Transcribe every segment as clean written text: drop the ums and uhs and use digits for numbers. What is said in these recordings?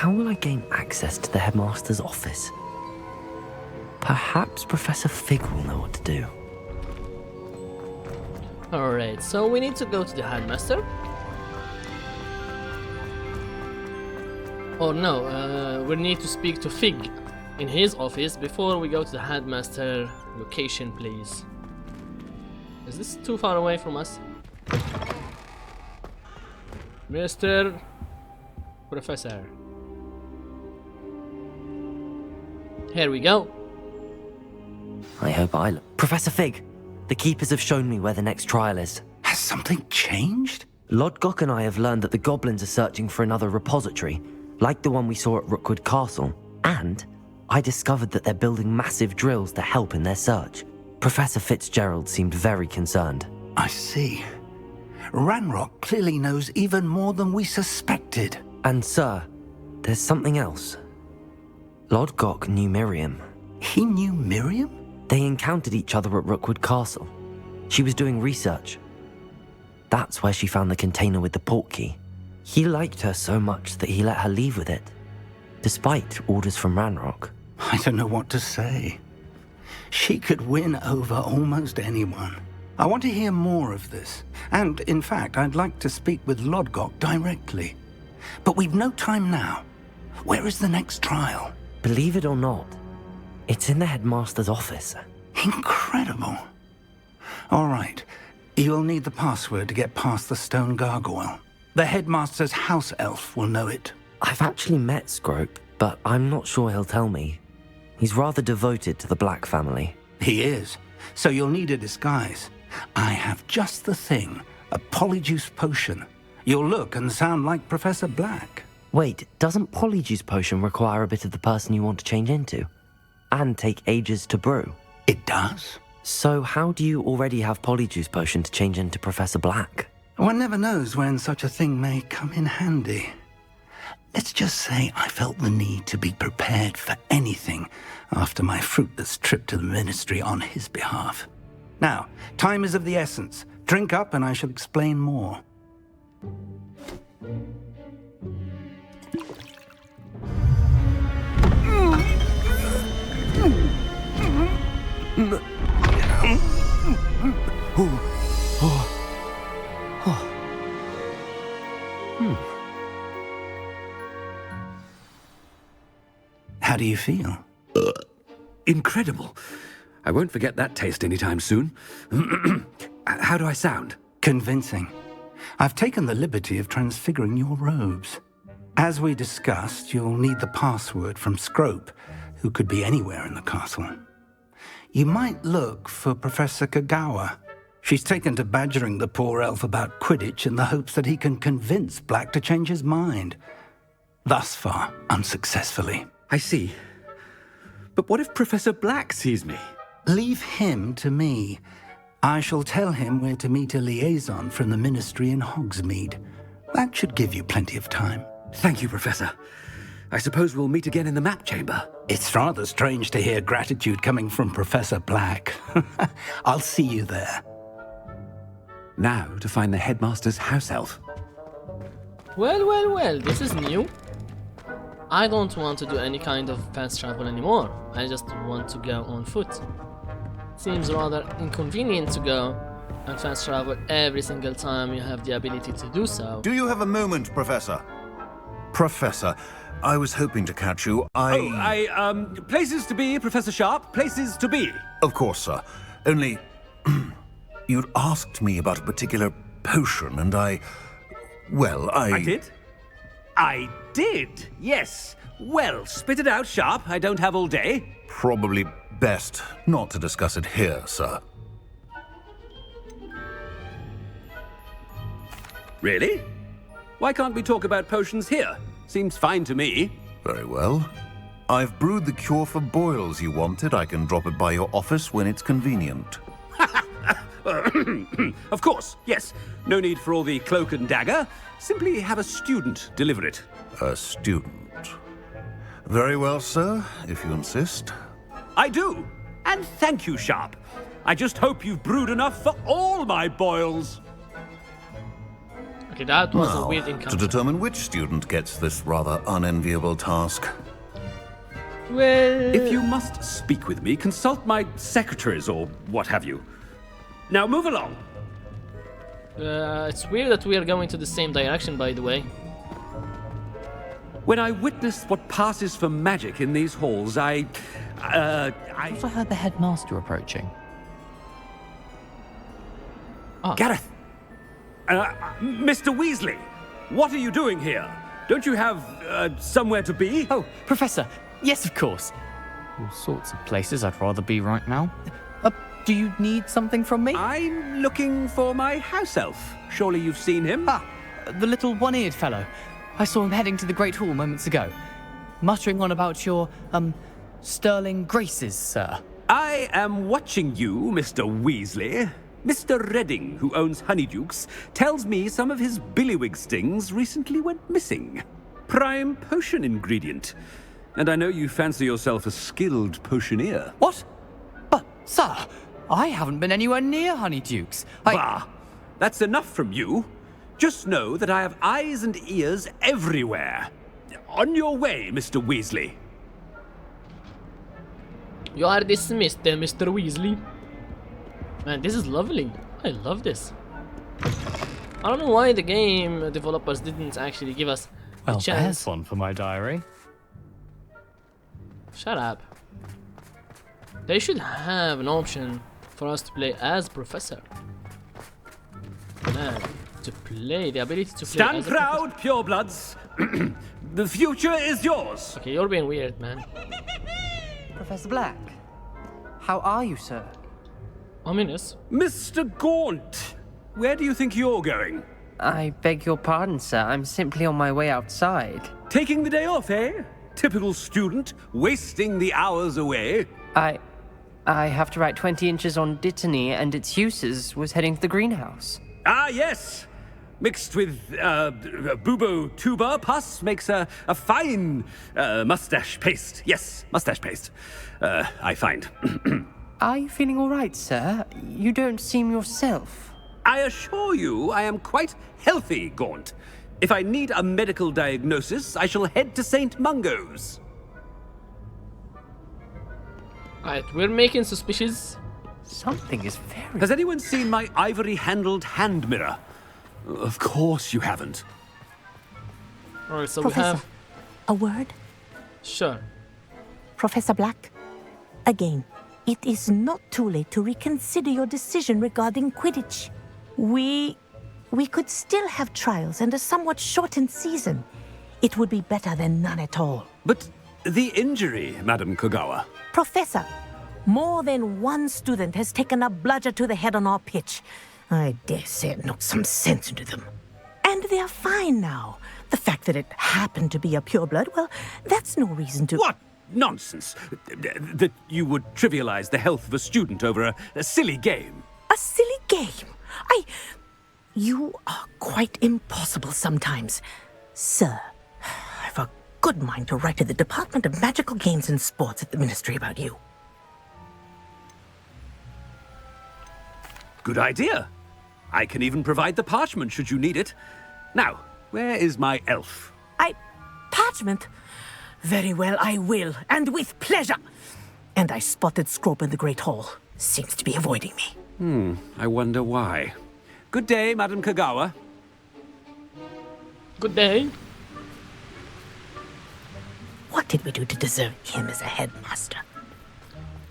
how will I gain access to the headmaster's office? Perhaps Professor Fig will know what to do. Alright, so we need to go to the headmaster. Oh no, we need to speak to Fig in his office before we go to the headmaster location, please. Is this too far away from us? Mr. Professor. Here we go. I hope Professor Fig, the keepers have shown me where the next trial is. Has something changed? Lodgok and I have learned that the goblins are searching for another repository, like the one we saw at Rookwood Castle. And I discovered that they're building massive drills to help in their search. Professor Fitzgerald seemed very concerned. I see. Ranrock clearly knows even more than we suspected. And sir, there's something else. Lodgok knew Miriam. He knew Miriam? They encountered each other at Rookwood Castle. She was doing research. That's where she found the container with the portkey. He liked her so much that he let her leave with it, despite orders from Ranrock. I don't know what to say. She could win over almost anyone. I want to hear more of this. And, in fact, I'd like to speak with Lodgok directly. But we've no time now. Where is the next trial? Believe it or not, it's in the headmaster's office. Incredible. All right. You'll need the password to get past the stone gargoyle. The headmaster's house elf will know it. I've actually met Scrope, but I'm not sure he'll tell me. He's rather devoted to the Black family. He is. So you'll need a disguise. I have just the thing. A Polyjuice potion. You'll look and sound like Professor Black. Wait, doesn't Polyjuice potion require a bit of the person you want to change into? And take ages to brew? It does. So how do you already have Polyjuice potion to change into Professor Black? One never knows when such a thing may come in handy. Let's just say I felt the need to be prepared for anything after my fruitless trip to the ministry on his behalf. Now, time is of the essence. Drink up and I shall explain more. How do you feel? Incredible. I won't forget that taste anytime soon. How do I sound? Convincing. I've taken the liberty of transfiguring your robes. As we discussed, you'll need the password from Scrope, who could be anywhere in the castle. You might look for Professor Kagawa. She's taken to badgering the poor elf about Quidditch in the hopes that he can convince Black to change his mind. Thus far, unsuccessfully. I see. But what if Professor Black sees me? Leave him to me. I shall tell him where to meet a liaison from the ministry in Hogsmeade. That should give you plenty of time. Thank you, Professor. I suppose we'll meet again in the map chamber. It's rather strange to hear gratitude coming from Professor Black. I'll see you there. Now to find the headmaster's house elf. Well, this is new. I don't want to do any kind of fast travel anymore. I just want to go on foot. Seems rather inconvenient to go and fast travel every single time you have the ability to do so. Do you have a moment, Professor? Professor, I was hoping to catch you. Places to be, Professor Sharp, places to be. Of course, sir. Only, you'd asked me about a particular potion, and I did? I did, yes. Well, spit it out, Sharp. I don't have all day. Probably best not to discuss it here, sir. Really? Why can't we talk about potions here? Seems fine to me. Very well. I've brewed the cure for boils you wanted. I can drop it by your office when it's convenient. Of course, yes. No need for all the cloak and dagger. Simply have a student deliver it. A student. Very well, sir, if you insist. I do. And thank you, Sharp. I just hope you've brewed enough for all my boils. Okay, that was a Now, weird to encounter. determine which student gets this rather unenviable task. Well, If you must speak with me, consult my secretaries or what have you. Now move along. it's weird that we are going to the same direction, by the way. When I witness what passes for magic in these halls, I Also heard the headmaster approaching. Gareth! Mr. Weasley! What are you doing here? Don't you have, somewhere to be? Oh, Professor. Yes, of course. All sorts of places I'd rather be right now. Do you need something from me? I'm looking for my house elf. Surely you've seen him? The little one-eared fellow. I saw him heading to the Great Hall moments ago. Muttering on about your, sterling graces, sir. I am watching you, Mr. Weasley. Mr. Redding, who owns Honeydukes, tells me some of his billywig stings recently went missing. Prime potion ingredient. And I know you fancy yourself a skilled potioneer. What? But, sir, I haven't been anywhere near Honeydukes. Bah! That's enough from you. Just know that I have eyes and ears everywhere. On your way, Mr. Weasley. You are dismissed, Mr. Weasley. Man, this is lovely. I love this. I don't know why the game developers didn't actually give us a Well, chance. there's one for my diary. Shut up. They should have an option for us to play as Professor. Man, to play, the ability to play Stand as a proud, purebloods. The future is yours. Professor. Okay, you're being weird, man. Professor Black, how are you, sir? Ominous. Mr. Gaunt, where do you think you're going? I beg your pardon, sir. I'm simply on my way outside. Taking the day off, eh? Typical student, wasting the hours away. I have to write 20 inches on Dittany and its uses. Was heading to the greenhouse. Ah, yes. Mixed with bubo tuber pus makes a fine mustache paste. Yes, mustache paste. I find. Are you feeling all right, sir? You don't seem yourself. I assure you I am quite healthy, Gaunt. If I need a medical diagnosis, I shall head to St. Mungo's. Alright, we're making suspicious. Something is very... Has anyone seen my ivory-handled hand mirror? Of course you haven't. Alright, so Professor, we have... a word? Sure. Professor Black, again, it is not too late to reconsider your decision regarding Quidditch. We could still have trials and a somewhat shortened season. It would be better than none at all. But the injury, Madam Kogawa. Professor, more than one student has taken a bludger to the head on our pitch. I dare say it knocked some sense into them. And they are fine now. The fact that it happened to be a pureblood, well, that's no reason to... What nonsense! That you would trivialize the health of a student over a silly game. A silly game? You are quite impossible sometimes. Sir, I've a good mind to write to the Department of Magical Games and Sports at the Ministry about you. Good idea. I can even provide the parchment should you need it. Now, where is my elf? Parchment? Very well, I will, and with pleasure. And I spotted Scrope in the Great Hall. Seems to be avoiding me. I wonder why. Good day, Madam Kogawa. Good day. What did we do to deserve him as a headmaster?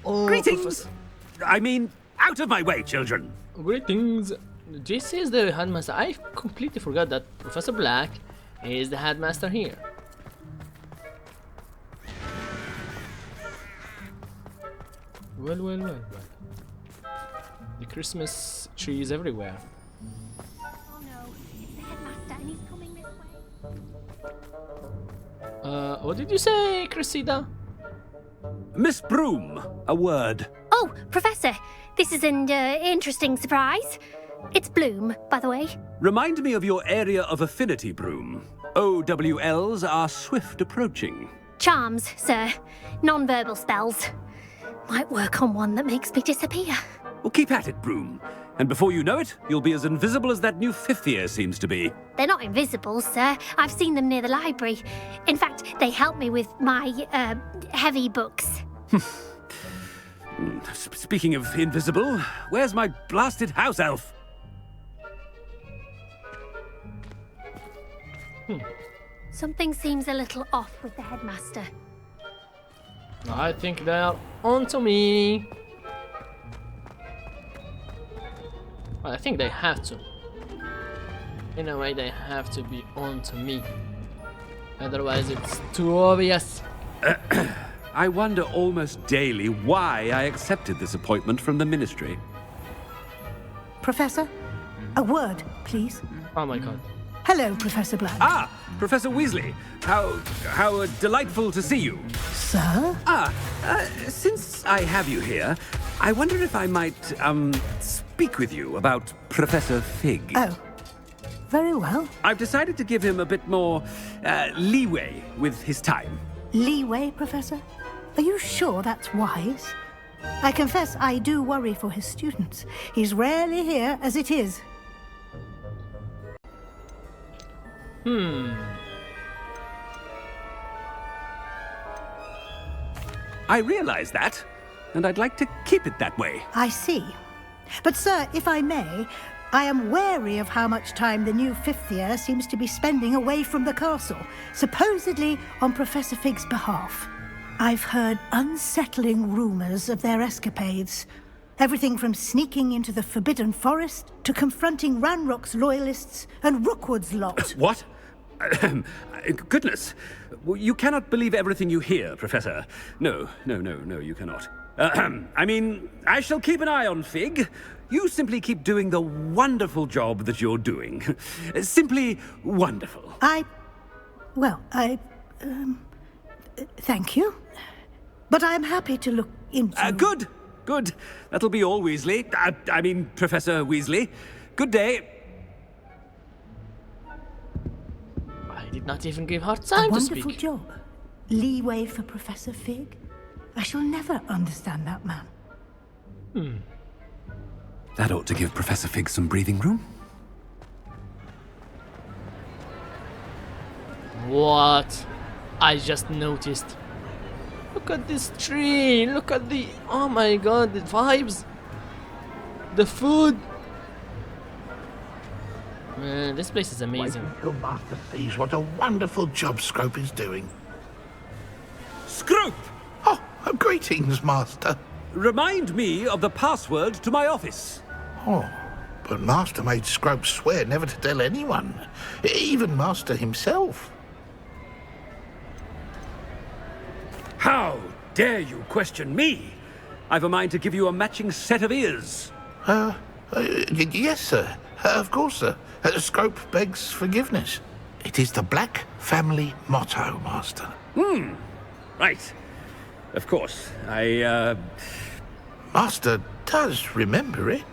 Oh, Greetings! I mean, out of my way, children. Greetings. JC is the headmaster. I completely forgot that Professor Black is the headmaster here. Well. The Christmas tree is everywhere. Oh no, it's the headmaster and he's coming this way. What did you say, Cressida? Miss Broom, a word. Oh, Professor, this is an interesting surprise. It's Bloom, by the way. Remind me of your area of affinity, Broom. OWLs are swift approaching. Charms, sir. Non-verbal spells. Might work on one that makes me disappear. Well, keep at it, Broom. And before you know it, you'll be as invisible as that new fifth year seems to be. They're not invisible, sir. I've seen them near the library. In fact, they help me with my, heavy books. Speaking of invisible, where's my blasted house elf? Something seems a little off with the headmaster. I think they are onto me. Well, I think they have to. In a way, they have to be onto me. Otherwise, it's too obvious. I wonder almost daily why I accepted this appointment from the Ministry. Professor, a word, please. Oh my god. Hello, Professor Black. Ah, Professor Weasley. How delightful to see you. Sir? Since I have you here, I wonder if I might, speak with you about Professor Fig. Oh, very well. I've decided to give him a bit more, leeway with his time. Leeway, Professor? Are you sure that's wise? I confess I do worry for his students. He's rarely here as it is. I realize that, and I'd like to keep it that way. I see. But, sir, if I may, I am wary of how much time the new fifth year seems to be spending away from the castle, supposedly on Professor Fig's behalf. I've heard unsettling rumors of their escapades. Everything from sneaking into the Forbidden Forest to confronting Ranrock's loyalists and Rookwood's lot. What? Goodness. You cannot believe everything you hear, Professor. No, you cannot. I mean, I shall keep an eye on Fig. You simply keep doing the wonderful job that you're doing. Simply wonderful. Thank you. But I'm happy to look into... Good. That'll be all, Weasley. I mean, Professor Weasley. Good day. I did not even give her time to speak. Wonderful job. Leeway for Professor Fig. I shall never understand that man. That ought to give Professor Fig some breathing room. What? I just noticed. Look at this tree. Look at the... Oh my god, the vibes. The food. Man, this place is amazing. Your master sees what a wonderful job Scrope is doing. Scrope! Oh, greetings, Master. Remind me of the password to my office. Oh, but Master made Scrope swear never to tell anyone, even Master himself. How dare you question me? I've a mind to give you a matching set of ears. Yes, sir. Of course, sir. Scrope begs forgiveness. It is the Black family motto, Master. Right. Of course. Master does remember it.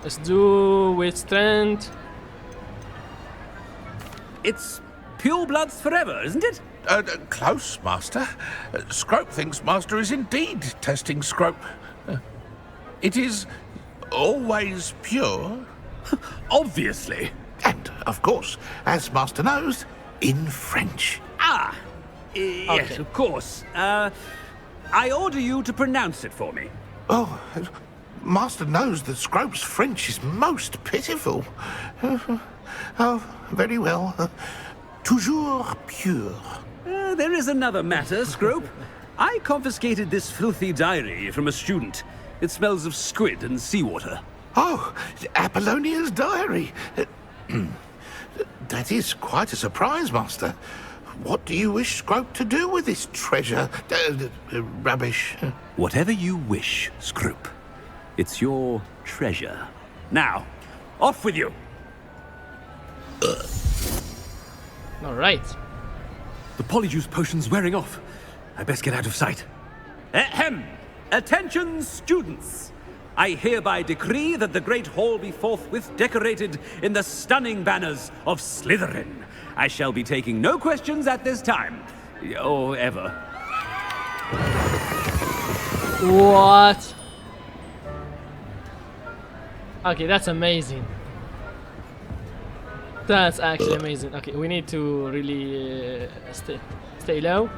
Let's do with strength. It's pure bloods forever, isn't it? Close, Master. Scrope thinks Master is indeed testing Scrope. It is always pure. Obviously. And, of course, as Master knows, in French. Yes, of course. I order you to pronounce it for me. Oh, Master knows that Scrope's French is most pitiful. Oh, very well. Toujours pure. There is another matter, Scrope. I confiscated this filthy diary from a student. It smells of squid and seawater. Oh, Apollonia's diary. That is quite a surprise, Master. What do you wish Scrope to do with this treasure? Rubbish. Whatever you wish, Scrope. It's your treasure. Now, off with you. All right. The Polyjuice potion's wearing off. I best get out of sight. Ahem! Attention, students! I hereby decree that the Great Hall be forthwith decorated in the stunning banners of Slytherin. I shall be taking no questions at this time. Or ever. What? Okay, that's amazing. That's actually amazing. Okay, we need to really stay low.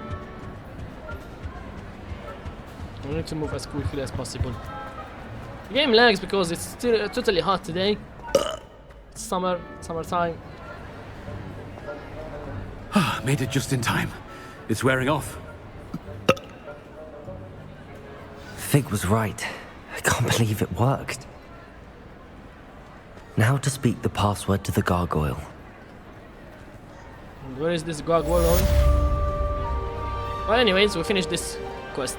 We need to move as quickly as possible. The game lags because it's still totally hot today. It's summertime. Made it just in time. It's wearing off. Fig was right. I can't believe it worked. Now to speak the password to the gargoyle. And where is this gargoyle going? Well, anyways, we finished this quest.